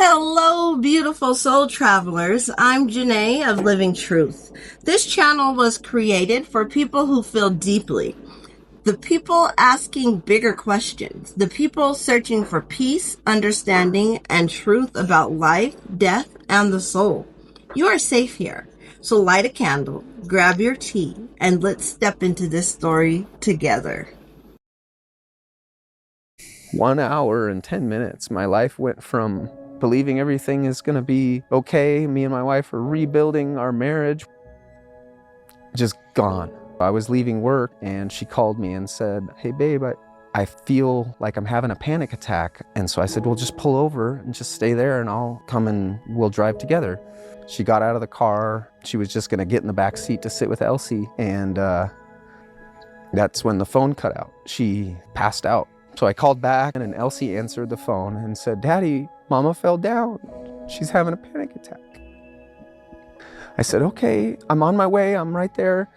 Hello, beautiful soul travelers. I'm Janae of Living Truth. This channel was created for people who feel deeply, the people asking bigger questions, the people searching for peace, understanding, and truth about life, death, and the soul. You are safe here. So light a candle, grab your tea, and let's step into this story together. 1 hour and 10 minutes, my life went from believing everything is going to be okay, me and my wife are rebuilding our marriage, just gone. I was leaving work and she called me and said, "Hey babe, I feel like I'm having a panic attack." And so I said, "Well, just pull over and just stay there and I'll come and we'll drive together." She got out of the car. She was just going to get in the back seat to sit with Elsie, and that's when the phone cut out. She passed out. So I called back and Elsie answered the phone and said, "Daddy, Mama fell down. She's having a panic attack." I said, "Okay, I'm on my way. I'm right there."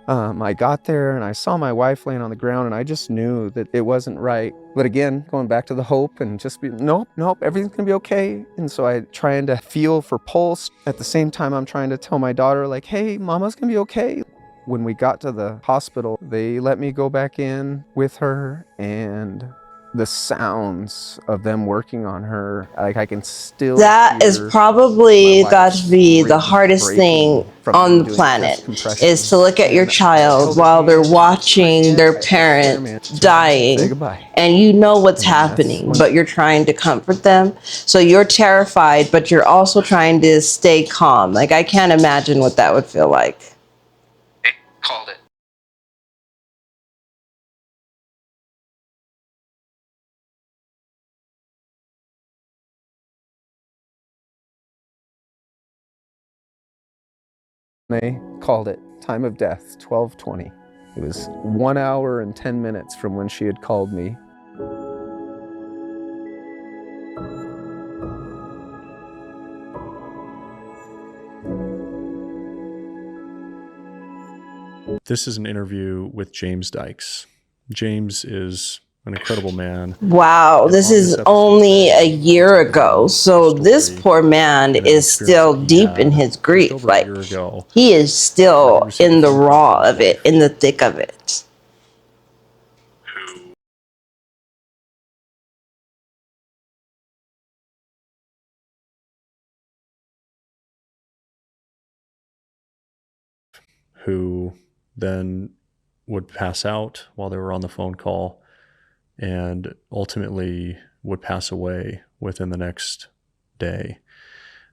I got there and I saw my wife laying on the ground and I just knew that it wasn't right. But again, going back to the hope and just be, nope, everything's gonna be okay. And so I trying to feel for pulse. At the same time, I'm trying to tell my daughter, like, "Hey, Mama's gonna be okay." When we got to the hospital, they let me go back in with her, and the sounds of them working on her, like I can still That is hear probably my got to be the ribs hardest thing breaking from on the doing planet, chest compressions. is to look at your And I child held her while they're hand, watching their I parent say dying, goodbye. and you know what's And that's happening, when but you're trying to comfort them. So you're terrified, but you're also trying to stay calm. Like, I can't imagine what that would feel like. called it. They called it time of death, 12:20. It was 1 hour and 10 minutes from when she had called me. This is an interview with James Dykes. James is an incredible man. Wow, And this on is this episode only a today, year we talk ago. about So the this story poor man and an is experience still that he deep in had his just grief. over a Like, year ago, he is where he still received in a the phone call raw from his of it, wife, in the thick of it. who then would pass out while they were on the phone call and ultimately would pass away within the next day.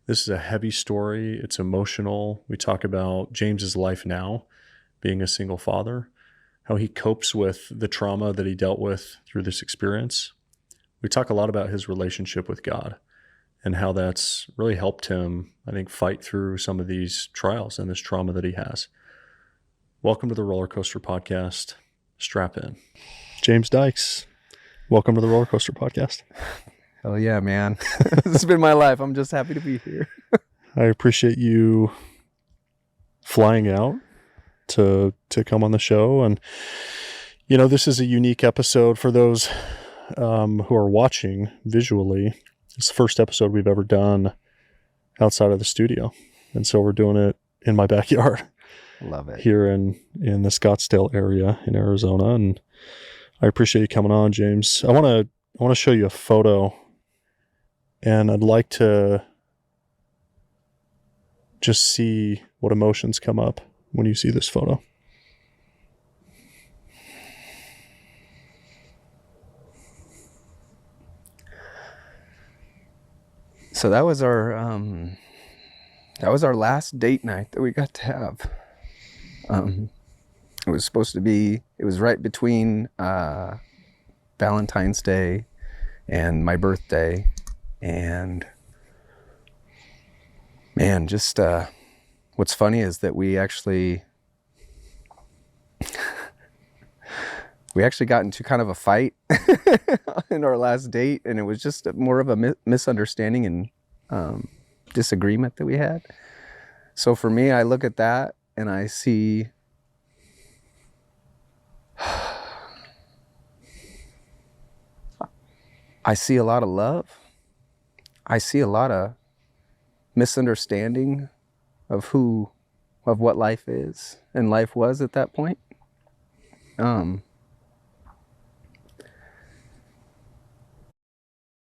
This is a heavy story. It's emotional. We talk about James's life now, being a single father, how he copes with the trauma that he dealt with through this experience. We talk a lot about his relationship with God and how that's really helped him, I think, fight through some of these trials and this trauma that he has. Welcome to the Roller Coaster Podcast. Strap in. James Dykes, welcome to the Roller Coaster Podcast. Hell yeah, man. This has been my life. I'm just happy to be here. I appreciate you flying out to come on the show. And, you know, this is a unique episode for those who are watching visually. It's the first episode we've ever done outside of the studio. And so we're doing it in my backyard. Love it. Here in the Scottsdale area in Arizona. And I appreciate you coming on, James. I want to show you a photo, and I'd like to just see what emotions come up when you see this photo. So that was our last date night that we got to have. It was supposed to be, it was right between Valentine's Day and my birthday. And man, just what's funny is that we actually got into kind of a fight in our last date, and it was just more of a misunderstanding and disagreement that we had. So for me, I look at that and I see a lot of love. I see a lot of misunderstanding of what life is and life was at that point.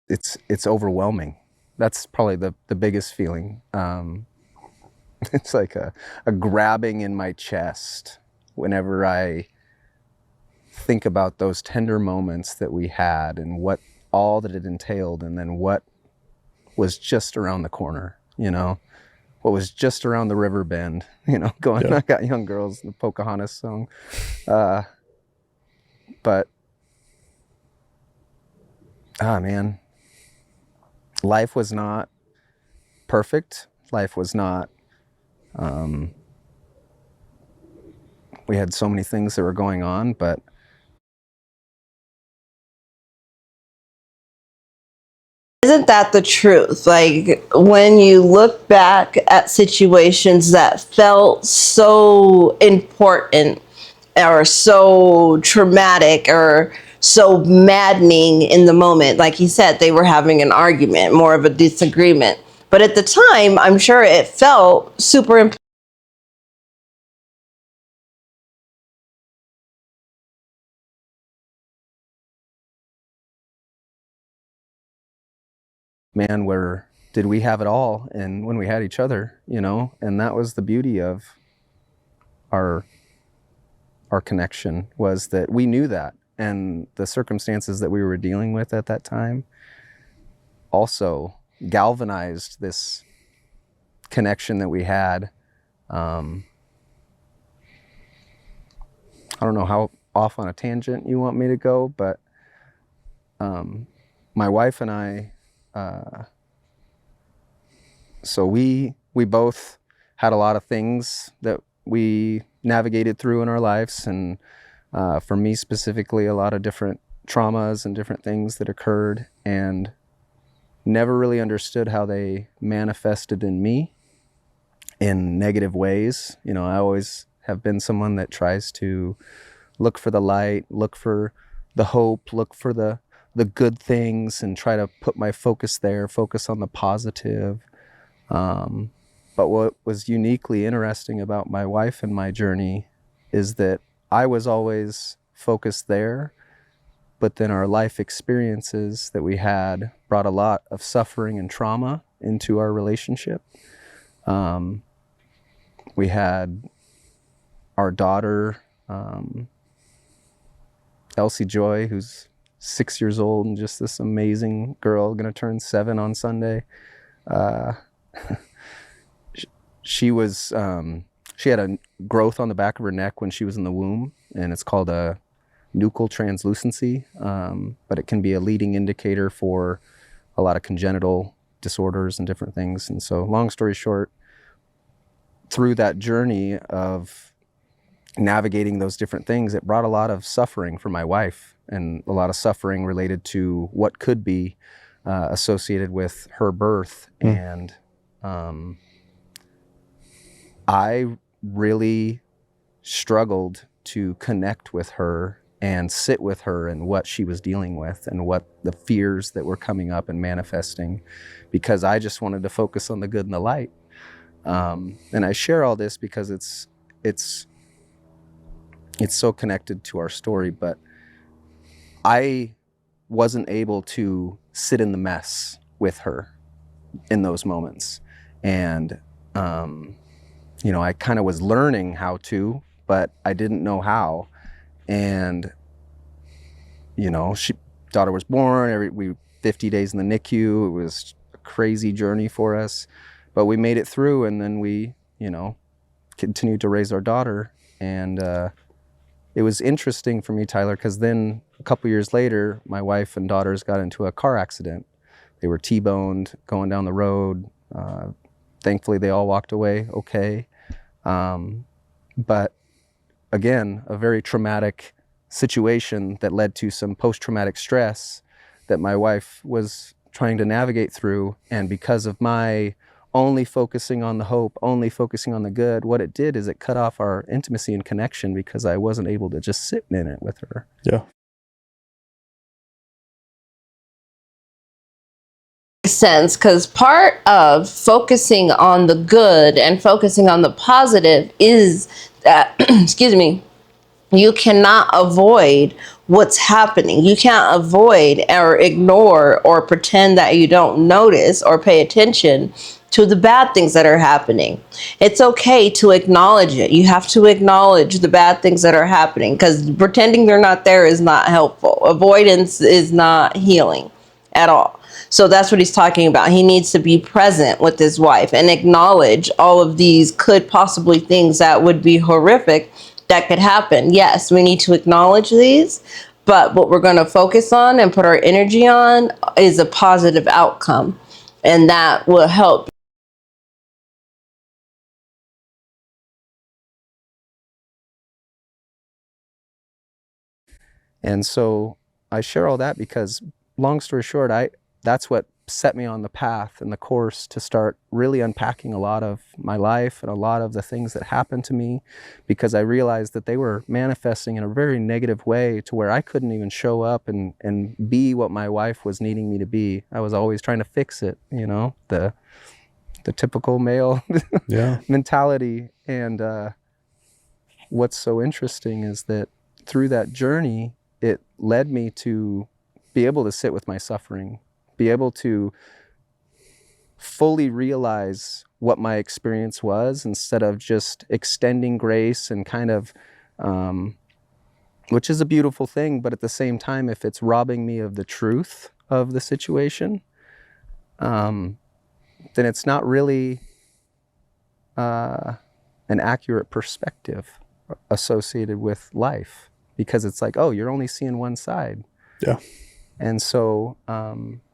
It's overwhelming. That's probably the biggest feeling. It's like a grabbing in my chest whenever I think about those tender moments that we had and what all that it entailed, and then what was just around the corner, what was just around the river bend, going, yeah. I Got Young Girls, the Pocahontas song. But, man, life was not perfect. Life was not, we had so many things that were going on, but isn't that the truth? Like, when you look back at situations that felt so important or so traumatic or so maddening in the moment, like he said, they were having an argument, more of a disagreement. But at the time, I'm sure it felt super important. Man, where did we have it all? And when we had each other, and that was the beauty of our connection, was that we knew that, and the circumstances that we were dealing with at that time also galvanized this connection that we had. I don't know how off on a tangent you want me to go, but my wife and I, so we both had a lot of things that we navigated through in our lives, and for me specifically, a lot of different traumas and different things that occurred, and never really understood how they manifested in me in negative ways. I always have been someone that tries to look for the light, look for the hope, look for the good things, and try to put my focus there, focus on the positive. But what was uniquely interesting about my wife and my journey is that I was always focused there, but then our life experiences that we had brought a lot of suffering and trauma into our relationship. We had our daughter, Elsie Joy, who's 6 years old and just this amazing girl, gonna turn 7 on Sunday. She had a growth on the back of her neck when she was in the womb, and it's called a nuchal translucency, but it can be a leading indicator for a lot of congenital disorders and different things. And so, long story short, through that journey of navigating those different things, it brought a lot of suffering for my wife, and a lot of suffering related to what could be associated with her birth. And I really struggled to connect with her and sit with her and what she was dealing with and what the fears that were coming up and manifesting, because I just wanted to focus on the good and the light. And I share all this because it's so connected to our story, but I wasn't able to sit in the mess with her in those moments. And, I kind of was learning how to, but I didn't know how. And, daughter was born, 50 days in the NICU. It was a crazy journey for us, but we made it through. And then we, continued to raise our daughter. And, it was interesting for me, Tyler, because then a couple years later, my wife and daughters got into a car accident. They were T-boned going down the road. Thankfully, they all walked away okay. But again, a very traumatic situation that led to some post-traumatic stress that my wife was trying to navigate through. And because of my only focusing on the hope, only focusing on the good, what it did is it cut off our intimacy and connection, because I wasn't able to just sit in it with her. Yeah. Sense, because part of focusing on the good and focusing on the positive is that, excuse me, you cannot avoid what's happening. You can't avoid or ignore or pretend that you don't notice or pay attention to the bad things that are happening. It's okay to acknowledge it. You have to acknowledge the bad things that are happening, because pretending they're not there is not helpful. Avoidance is not healing at all. So that's what he's talking about. He needs to be present with his wife and acknowledge all of these could possibly things that would be horrific that could happen. Yes, we need to acknowledge these, but what we're going to focus on and put our energy on is a positive outcome, and that will help. And so I share all that because, long story short, that's what set me on the path and the course to start really unpacking a lot of my life and a lot of the things that happened to me, because I realized that they were manifesting in a very negative way to where I couldn't even show up and be what my wife was needing me to be. I was always trying to fix it, you know, the typical male mentality. And what's so interesting is that through that journey, it led me to be able to sit with my suffering, be able to fully realize what my experience was, instead of just extending grace and kind of, which is a beautiful thing, but at the same time, if it's robbing me of the truth of the situation, then it's not really an accurate perspective associated with life, because it's like, oh, you're only seeing one side. Yeah. And so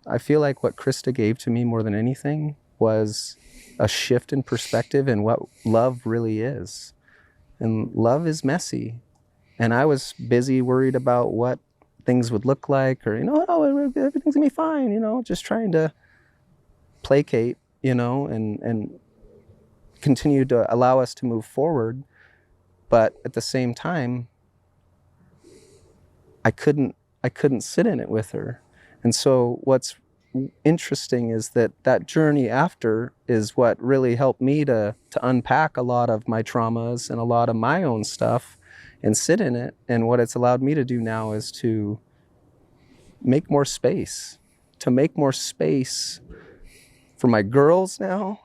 I feel like what Krista gave to me more than anything was a shift in perspective and what love really is. And love is messy. And I was busy worried about what things would look like, or, you know, oh, everything's gonna be fine, you know, just trying to placate, you know, and continue to allow us to move forward. But at the same time, I couldn't sit in it with her. And so what's interesting is that journey after is what really helped me to unpack a lot of my traumas and a lot of my own stuff and sit in it. And what it's allowed me to do now is to make more space, for my girls now.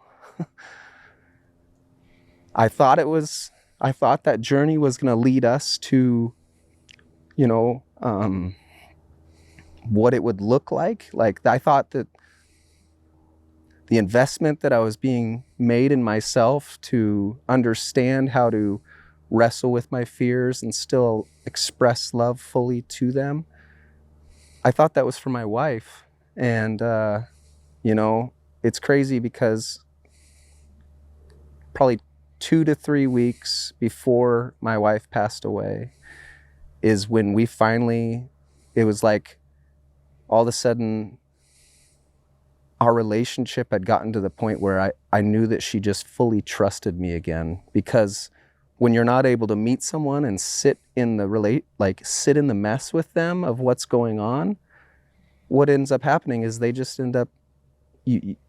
I thought that journey was going to lead us to, you know, what it would look like. Like, I thought that the investment that I was being made in myself to understand how to wrestle with my fears and still express love fully to them, I thought that was for my wife. And, you know, it's crazy because probably 2 to 3 weeks before my wife passed away is when we finally, it was like all of a sudden our relationship had gotten to the point where I knew that she just fully trusted me again. Because when you're not able to meet someone and sit in the mess with them of what's going on, what ends up happening is they just end up,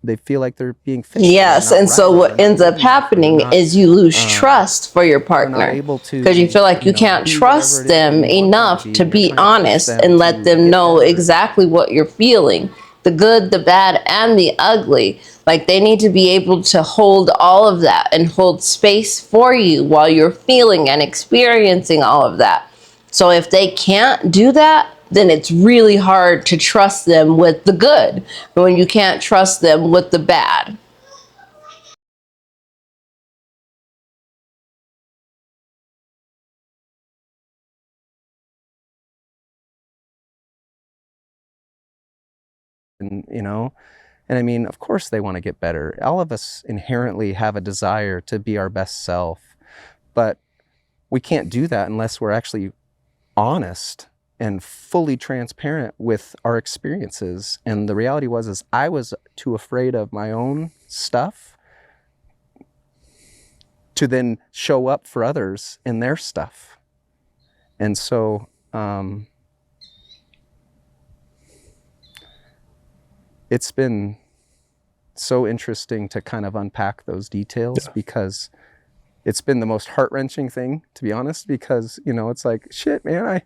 they feel like they're being fixed. Yes, and so what ends up happening is you lose trust for your partner, because you feel like you can't trust them enough to be honest and let them know exactly what you're feeling, the good, the bad, and the ugly. Like, they need to be able to hold all of that and hold space for you while you're feeling and experiencing all of that. So if they can't do that, then it's really hard to trust them with the good when you can't trust them with the bad. And, you know, and I mean, of course they want to get better. All of us inherently have a desire to be our best self, but we can't do that unless we're actually honest and fully transparent with our experiences. And the reality is I was too afraid of my own stuff to then show up for others in their stuff. And so it's been so interesting to kind of unpack those details Yeah. because it's been the most heart-wrenching thing, to be honest, because, you know, it's like, shit, man,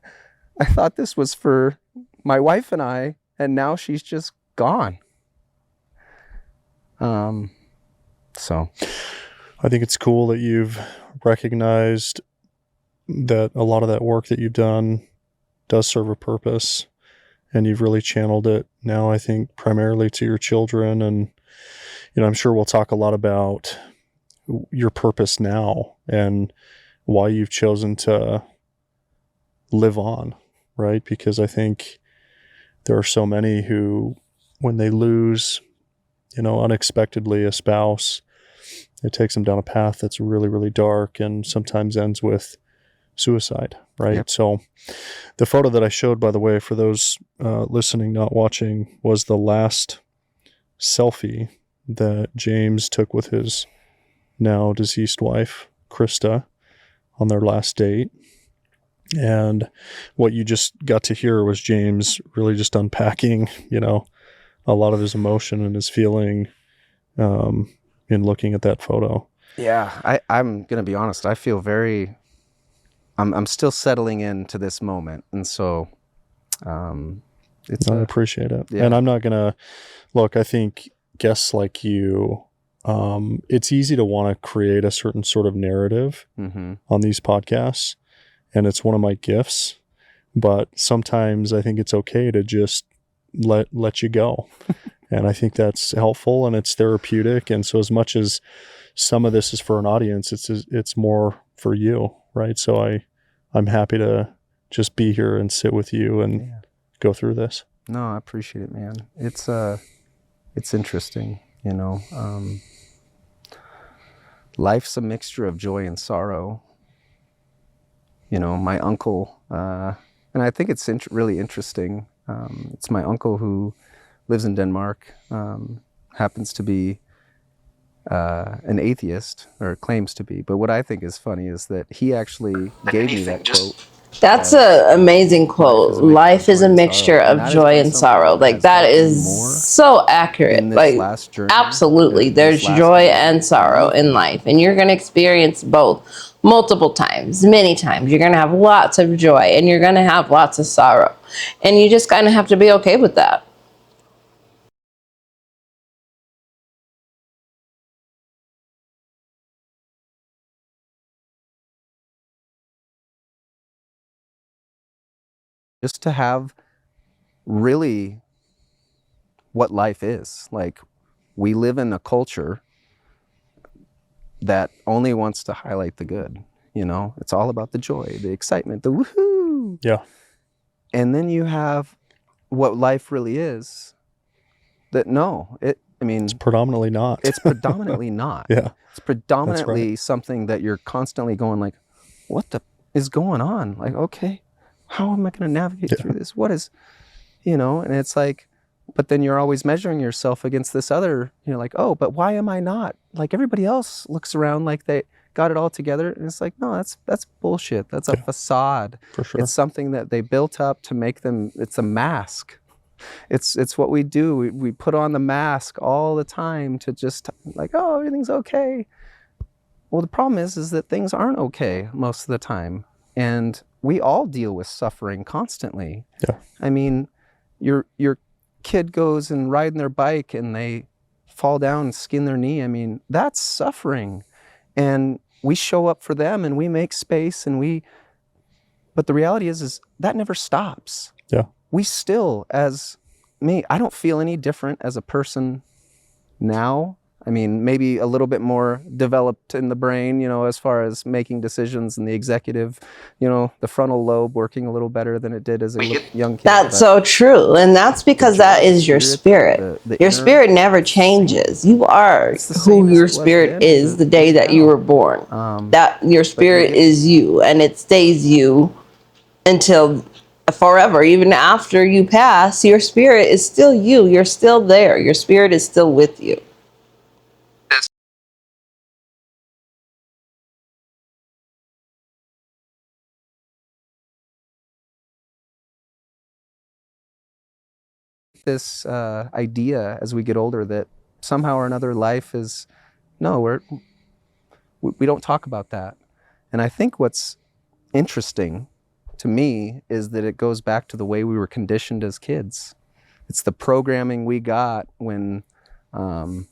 I thought this was for my wife and I, and now she's just gone. So I think it's cool that you've recognized that a lot of that work that you've done does serve a purpose, and you've really channeled it now, I think, primarily to your children. And, you know, I'm sure we'll talk a lot about your purpose now and why you've chosen to live on, right? Because I think there are so many who, when they lose, you know, unexpectedly a spouse, it takes them down a path that's really, really dark and sometimes ends with suicide, right? Yep. So the photo that I showed, by the way, for those listening, not watching, was the last selfie that James took with his now deceased wife, Krista, on their last date. And what you just got to hear was James really just unpacking, you know, a lot of his emotion and his feeling in looking at that photo. yeah, I'm going to be honest. I feel I'm still settling into this moment. And so, I appreciate it. Yeah. And I'm not going to look, I think guests like you, it's easy to want to create a certain sort of narrative on these podcasts. And it's one of my gifts, but sometimes I think it's okay to just let you go. And I think that's helpful and it's therapeutic. And so as much as some of this is for an audience, it's more for you, right? So I'm happy to just be here and sit with you and go through this. No, I appreciate it, man. It's interesting, you know. Life's a mixture of joy and sorrow. You know, my uncle, and I think it's really interesting. It's my uncle who lives in Denmark, happens to be an atheist, or claims to be. But what I think is funny is that he actually gave me that quote. That's an amazing quote. Life is a mixture of joy and sorrow. Like, that is so accurate. Like, absolutely. There's joy and sorrow in life, and you're going to experience both multiple times, many times. You're going to have lots of joy, and you're going to have lots of sorrow. And you just kind of have to be okay with that. Just to have really what life is. Like, we live in a culture that only wants to highlight the good, you know? It's all about the joy, the excitement, the woohoo. Yeah. And then you have what life really is, that it's predominantly not. It's predominantly not. Yeah. It's predominantly something that you're constantly going like, what the is going on? Like, okay, how am I going to navigate through this? What is, you know? And it's like, but then you're always measuring yourself against this other, you know, like, oh, but why am I not? Like, everybody else looks around like they got it all together. And it's like, no, that's bullshit. That's a facade. For sure. It's something that they built up to make them, it's a mask. It's what we do. We put on the mask all the time to just like, oh, everything's okay. Well, the problem is that things aren't okay most of the time. And we all deal with suffering constantly. Yeah. I mean, your kid goes and riding their bike and they fall down and skin their knee. I mean, that's suffering. And we show up for them and we make space but the reality is that never stops. Yeah. We still, as me, I don't feel any different as a person now. I mean, maybe a little bit more developed in the brain, you know, as far as making decisions and the executive, you know, the frontal lobe working a little better than it did as a young kid. That's so true. And that's because that is your spirit. Your spirit never changes. You are who your spirit is the day that you were born. That your spirit is you, and it stays you until forever. Even after you pass, your spirit is still you. You're still there. Your spirit is still with you. This idea as we get older that somehow or another life is, no, we don't talk about that. And I think what's interesting to me is that it goes back to the way we were conditioned as kids. It's the programming we got when, and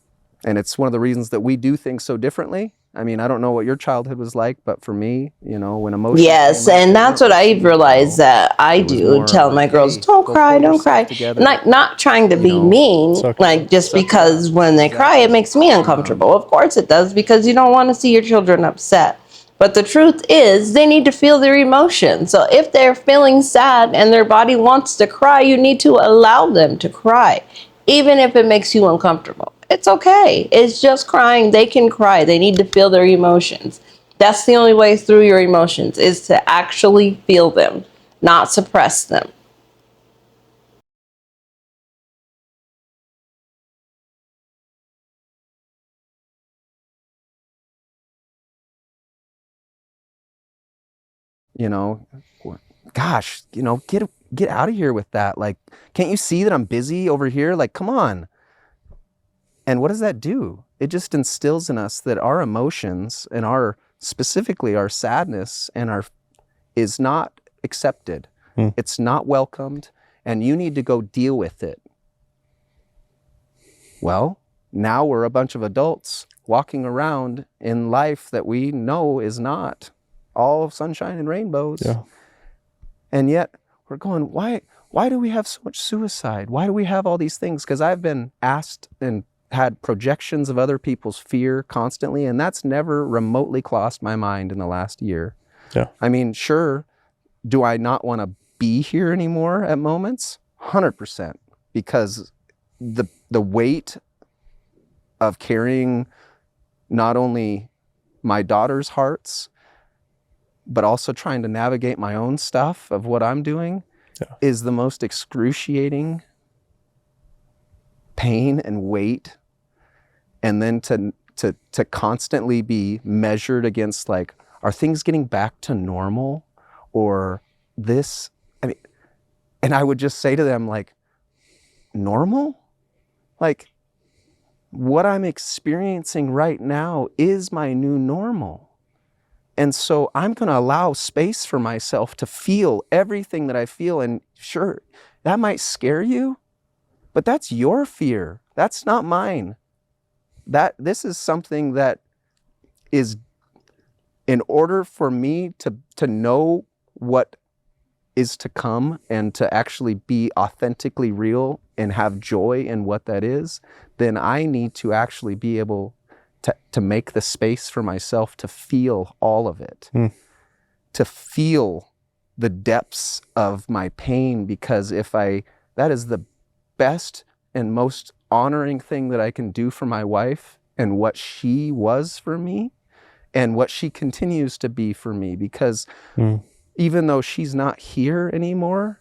it's one of the reasons that we do things so differently. I mean, I don't know what your childhood was like, but for me, you know, when emotions Yes, came up, and they that's weren't what I received realized well. that I It was do. more Tell like, my girls, hey, don't go cry, pull don't yourself cry. together. Like, not trying to You be know, mean, suck it like up. just Suck it because up. when they cry, it Exactly. makes me uncomfortable. Of course it does, because you don't want to see your children upset. But the truth is, they need to feel their emotions. So if they're feeling sad and their body wants to cry, you need to allow them to cry, even if it makes you uncomfortable. It's okay. It's just crying. They can cry. They need to feel their emotions. That's the only way through your emotions, is to actually feel them, not suppress them. You know, gosh, you know, get out of here with that. Like, can't you see that I'm busy over here? Like, come on. And what does that do? It just instills in us that our emotions and specifically our sadness is not accepted. Hmm. It's not welcomed, and you need to go deal with it. Well, now we're a bunch of adults walking around in life that we know is not all sunshine and rainbows. Yeah. And yet we're going, why do we have so much suicide? Why do we have all these things? Because I've been asked and had projections of other people's fear constantly, and that's never remotely crossed my mind in the last year. Yeah. I mean, sure, do I not want to be here anymore at moments? 100%. Because the weight of carrying not only my daughter's hearts, but also trying to navigate my own stuff of what I'm doing is the most excruciating pain and weight. And then to constantly be measured against, like, are things getting back to normal or this? I mean, and I would just say to them, like, normal? Like, what I'm experiencing right now is my new normal. And so I'm going to allow space for myself to feel everything that I feel. And sure, that might scare you, but that's your fear. That's not mine. This is something that is, in order for me to know what is to come and to actually be authentically real and have joy in what that is, then I need to actually be able to make the space for myself to feel all of it, to feel the depths of my pain, because that is the best and most honoring thing that I can do for my wife and what she was for me and what she continues to be for me, because even though she's not here anymore,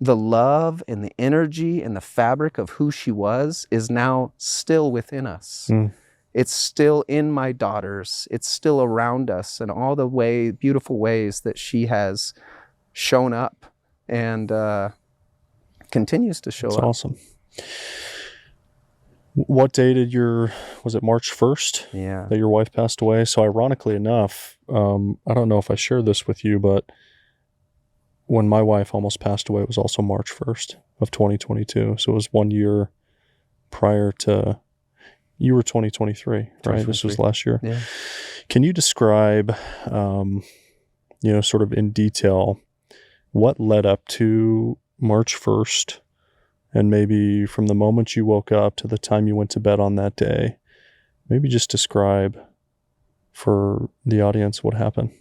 the love and the energy and the fabric of who she was is now still within us. It's still in my daughters. It's still around us in all the beautiful ways that she has shown up and continues to show up. That's awesome. What day was it March 1st? Yeah. That your wife passed away? So ironically enough, I don't know if I shared this with you, but when my wife almost passed away, it was also March 1st of 2022. So it was 1 year prior to, you were 2023, right? This was last year. Yeah. Can you describe, sort of in detail, what led up to March 1st, and maybe from the moment you woke up to the time you went to bed on that day, maybe just describe for the audience what happened?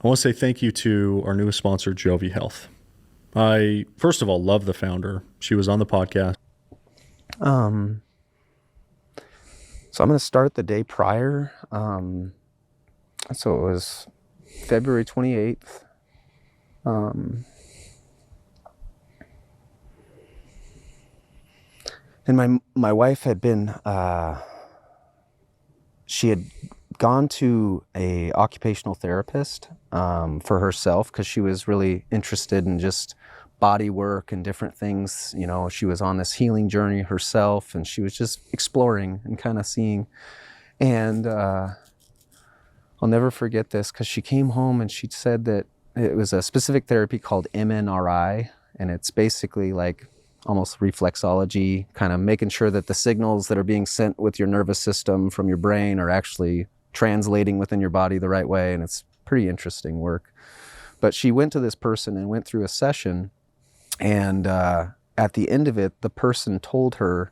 I want to say thank you to our newest sponsor, Jovi Health. I, first of all, love the founder. She was on the podcast. So I'm going to start the day prior. So it was February 28th. And my wife had been, she had gone to a occupational therapist for herself, because she was really interested in just body work and different things. You know, she was on this healing journey herself, and she was just exploring and kind of seeing. And I'll never forget this, because she came home and she said that it was a specific therapy called MNRI, and it's basically like almost reflexology, kind of making sure that the signals that are being sent with your nervous system from your brain are actually translating within your body the right way. And it's pretty interesting work. But she went to this person and went through a session, and at the end of it, the person told her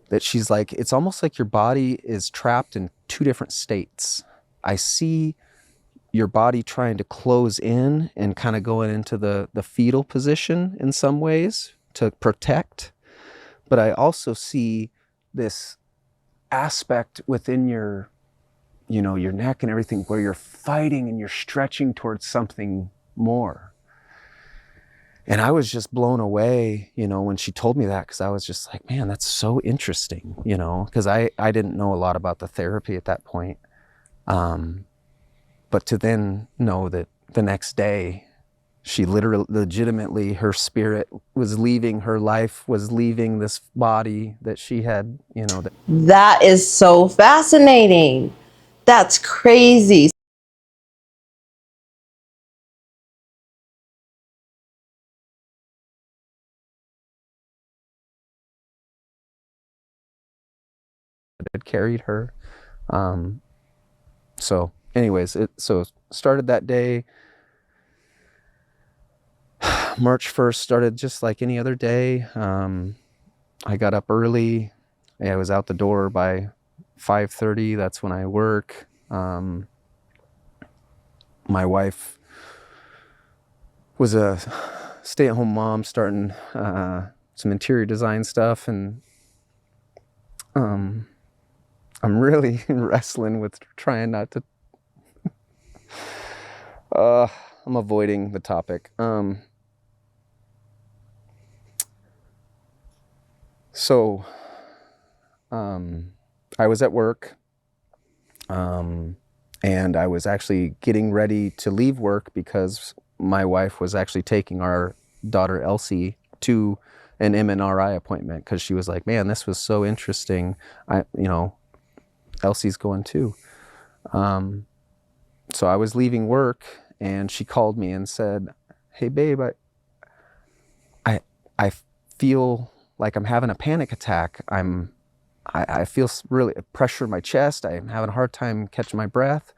that she's like, it's almost like your body is trapped in two different states. I see your body trying to close in and kind of going into the fetal position in some ways to protect. But I also see this aspect within your, you know, your neck and everything, where you're fighting and you're stretching towards something more. And I was just blown away, you know, when she told me that, because I was just like, man, that's so interesting, you know, because I didn't know a lot about the therapy at that point. But to then know that the next day, she literally, legitimately, her spirit was leaving her life, was leaving this body that she had, you know. That is so fascinating. That's crazy. Had carried her. So anyways, so started that day. March 1st started just like any other day. I got up early. I was out the door by 5:30. That's when I work. My wife was a stay-at-home mom, starting some interior design stuff, and I'm really wrestling with trying not to. I'm avoiding the topic. So I was at work, and I was actually getting ready to leave work because my wife was actually taking our daughter Elsie to an MNRI appointment, because she was like, man, this was so interesting. Elsie's going too. So I was leaving work, and she called me and said, hey babe, I feel like I'm having a panic attack. I feel really pressure in my chest. I'm having a hard time catching my breath.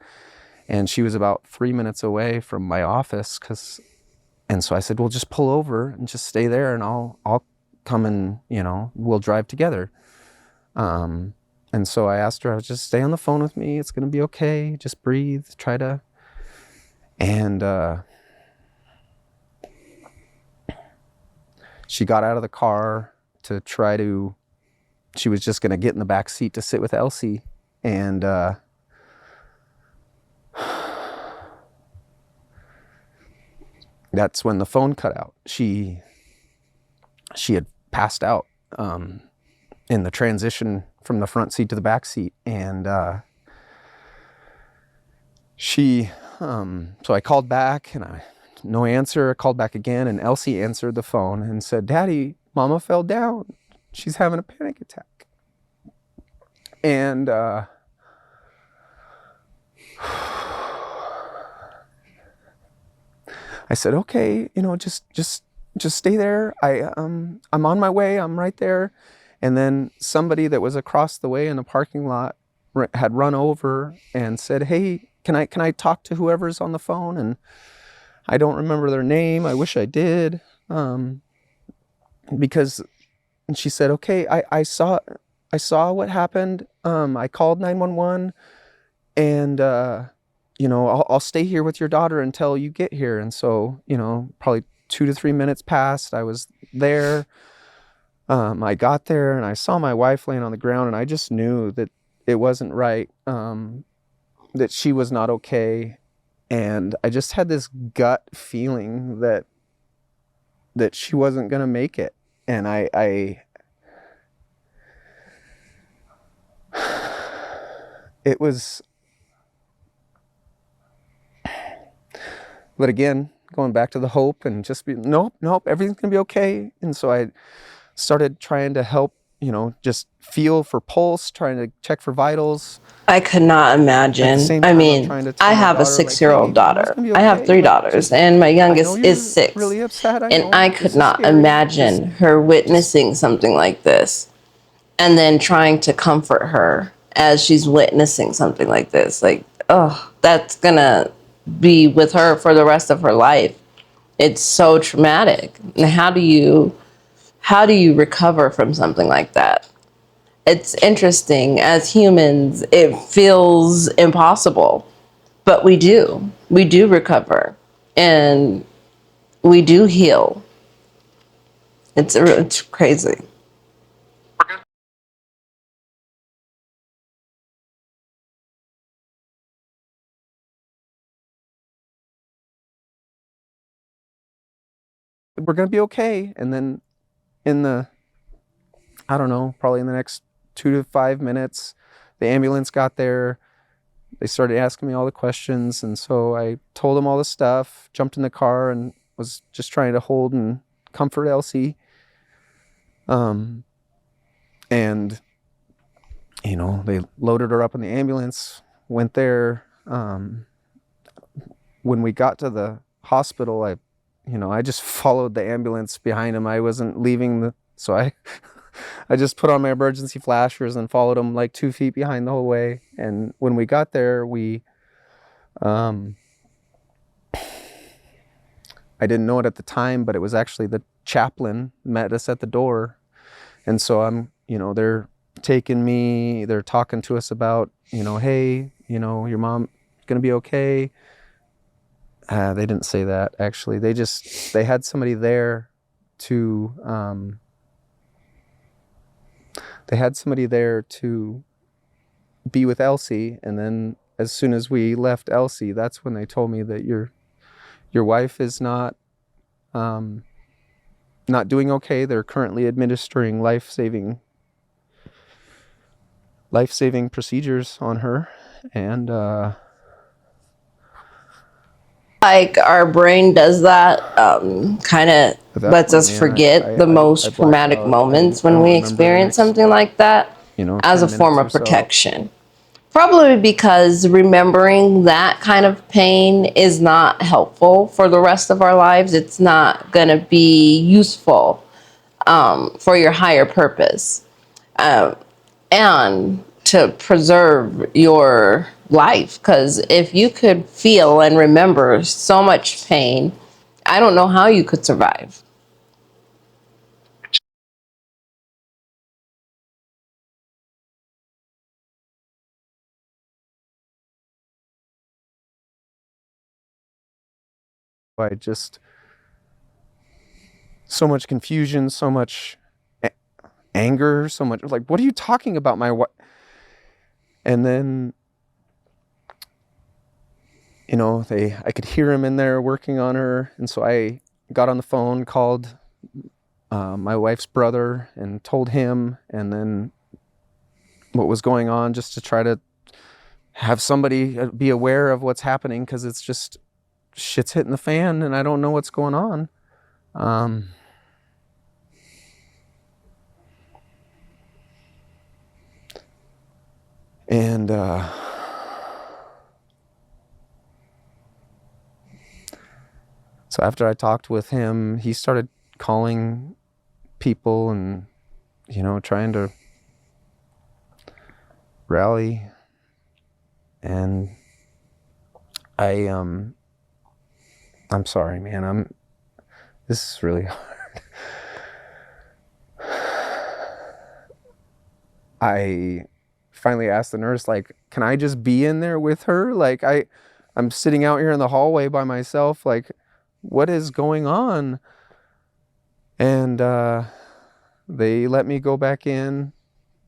And she was about 3 minutes away from my office, and so I said, well, just pull over and just stay there, and I'll come and, we'll drive together. And so I asked her, I was just stay on the phone with me. It's going to be okay. Just breathe, and she got out of the car to she was just going to get in the back seat to sit with Elsie. And that's when the phone cut out. She had passed out in the transition from the front seat to the back seat. And so I called back, and no answer. I called back again, and Elsie answered the phone and said, Daddy, Mama fell down. She's having a panic attack. And I said, okay, just stay there. I'm on my way. I'm right there. And then somebody that was across the way in the parking lot had run over and said, hey, can I talk to whoever's on the phone? And I don't remember their name. I wish I did. Because she said, okay, I saw what happened. I called 911, and I'll stay here with your daughter until you get here. And so, probably 2 to 3 minutes passed. I was there. I got there, and I saw my wife laying on the ground, and I just knew that it wasn't right, that she was not okay. And I just had this gut feeling that she wasn't going to make it. And but again, going back to the hope and just be, nope, everything's gonna be okay. And so I started trying to help, just feel for pulse, trying to check for vitals. I could not At the imagine. same I time, I'm mean, trying to tell I my have a daughter, like, hey, 6-year-old Mama's daughter. gonna be I have okay. 3 Like, daughters, just, and my I know youngest you're is 6. really upset. I And know I this could is not scary. imagine her witnessing something like this and then trying to comfort her as she's witnessing something like this. Like, oh, that's gonna be with her for the rest of her life. It's so traumatic. And how do you recover from something like that? It's interesting. As humans, it feels impossible, but we do. We do recover and we do heal. It's crazy. We're gonna be okay. And then in the, I don't know, probably in the next 2 to 5 minutes, the ambulance got there. They started asking me all the questions, and so I told them all the stuff, jumped in the car, and was just trying to hold and comfort Elsie. And they loaded her up in the ambulance, went there. When we got to the hospital, I just followed the ambulance behind him. I wasn't leaving so I just put on my emergency flashers and followed him like 2 feet behind the whole way. And when we got there, I didn't know it at the time, but it was actually the chaplain met us at the door. And so they're taking me, they're talking to us about, hey, your mom's gonna be okay. They didn't say that, actually. They had somebody there to, be with Elsie. And then as soon as we left Elsie, that's when they told me that your wife is not doing okay. They're currently administering life-saving procedures on her. And Like our brain does that, kind of lets us forget the most traumatic moments when we experience something like that as a form of protection. Probably because remembering that kind of pain is not helpful for the rest of our lives. It's not going to be useful for your higher purpose. And to preserve your life. Because if you could feel and remember so much pain, I don't know how you could survive. so much confusion, so much anger, so much like, what are you talking about, my wife? And then I could hear him in there working on her. And so I got on the phone, called my wife's brother and told him, and then what was going on, just to try to have somebody be aware of what's happening, because it's just shit's hitting the fan and I don't know what's going on. And so after I talked with him, he started calling people and trying to rally. And I'm sorry, man. This is really hard. I finally asked the nurse, like, can I just be in there with her? Like, I'm sitting out here in the hallway by myself. Like, what is going on? And they let me go back in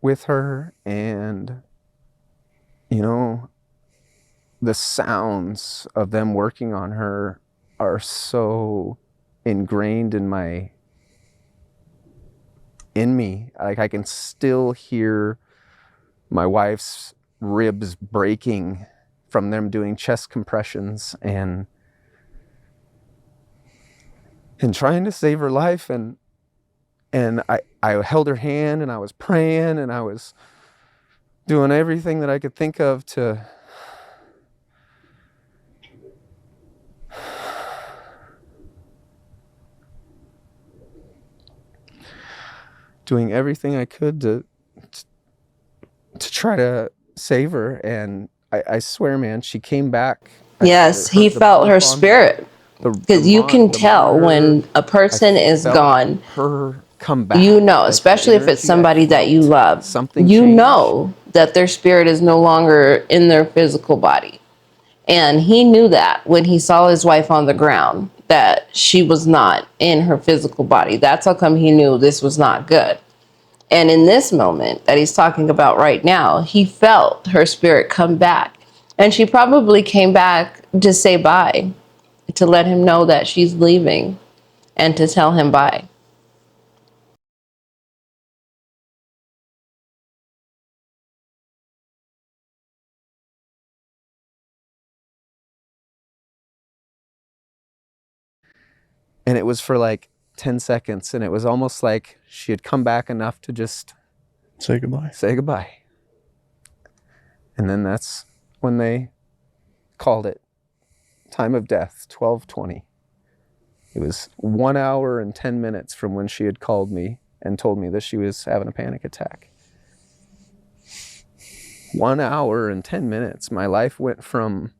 with her, and the sounds of them working on her are so ingrained in me. Like, I can still hear my wife's ribs breaking from them doing chest compressions. And and trying to save her life. And I held her hand, and I was praying, and I was doing everything that I could think of to doing everything I could to try to save her. And I swear, man, she came back. Yes, he felt her spirit. Because you can tell when a person is gone, her come back. you know, especially if it's somebody that you love, Something you changed. know that their spirit is no longer in their physical body. And he knew that when he saw his wife on the ground, that she was not in her physical body. That's how come he knew this was not good. And in this moment that he's talking about right now, he felt her spirit come back. And she probably came back to say bye, to let him know that she's leaving and to tell him bye. And it was for like 10 seconds. And it was almost like she had come back enough to just Say goodbye. say goodbye. And then that's when they called it time of death, 12:20. It was 1 hour and 10 minutes from when she had called me and told me that she was having a panic attack. 1 hour and 10 minutes. My life went from,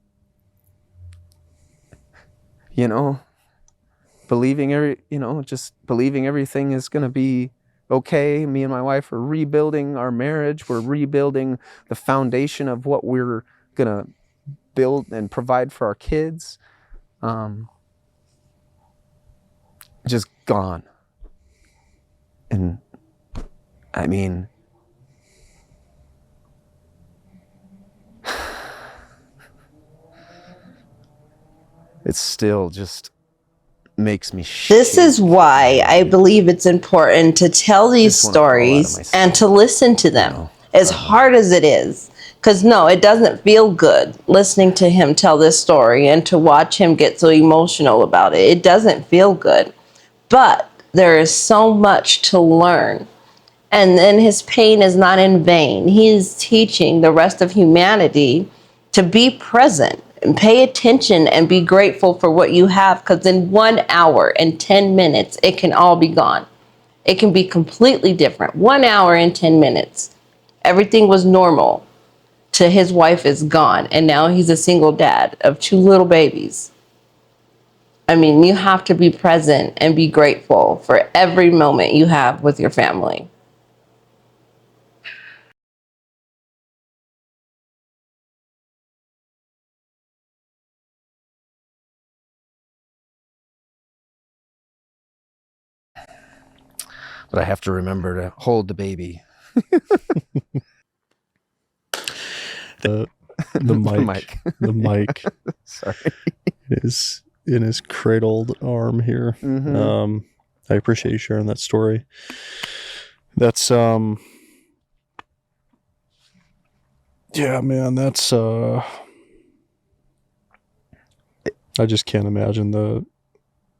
believing just believing everything is going to be okay. Me and my wife are rebuilding our marriage. We're rebuilding the foundation of what we're going to build and provide for our kids. Just gone. And I mean, it still just makes me shake. This is why I believe it's important to tell these Just wanna crawl out of stories myself. and to listen to them, as hard as it is. Because no, it doesn't feel good listening to him tell this story and to watch him get so emotional about it. It doesn't feel good. But there is so much to learn. And then his pain is not in vain. He is teaching the rest of humanity to be present and pay attention and be grateful for what you have. Because in 1 hour and 10 minutes, it can all be gone. It can be completely different. 1 hour and 10 minutes. Everything was normal to his wife is gone. And now he's a single dad of 2 little babies. I mean, you have to be present and be grateful for every moment you have with your family. But I have to remember to hold the baby. The mic. The mic Sorry. is in his cradled arm here. Mm-hmm. I appreciate you sharing that story. That's yeah, man, that's I just can't imagine the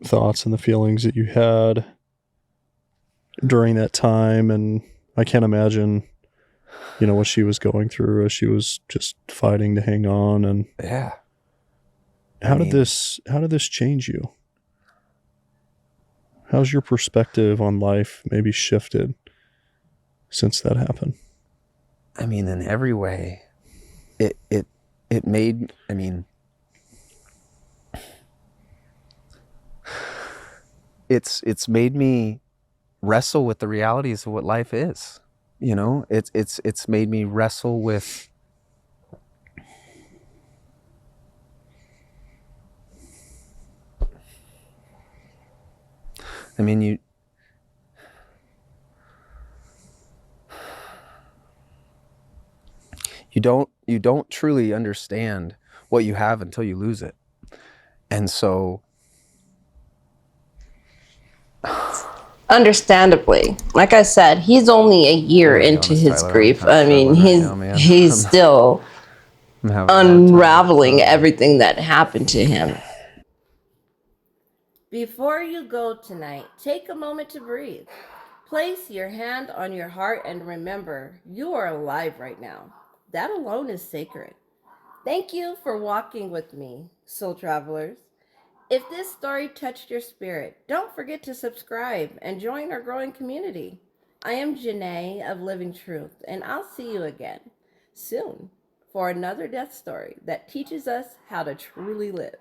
thoughts and the feelings that you had during that time, and I can't imagine what she was going through as she was just fighting to hang on. And Yeah. how did this change you? How's your perspective on life maybe shifted since that happened? I mean, in every way, it made, it's made me wrestle with the realities of what life is. It's made me wrestle with you don't truly understand what you have until you lose it. And so Understandably, like I said, he's only a year into his grief. I mean, he's still unraveling everything that happened to him. Before you go tonight, take a moment to breathe. Place your hand on your heart and remember you are alive right now. That alone is sacred. Thank you for walking with me, soul travelers. If this story touched your spirit, don't forget to subscribe and join our growing community. I am Janae of Living Truth, and I'll see you again soon for another death story that teaches us how to truly live.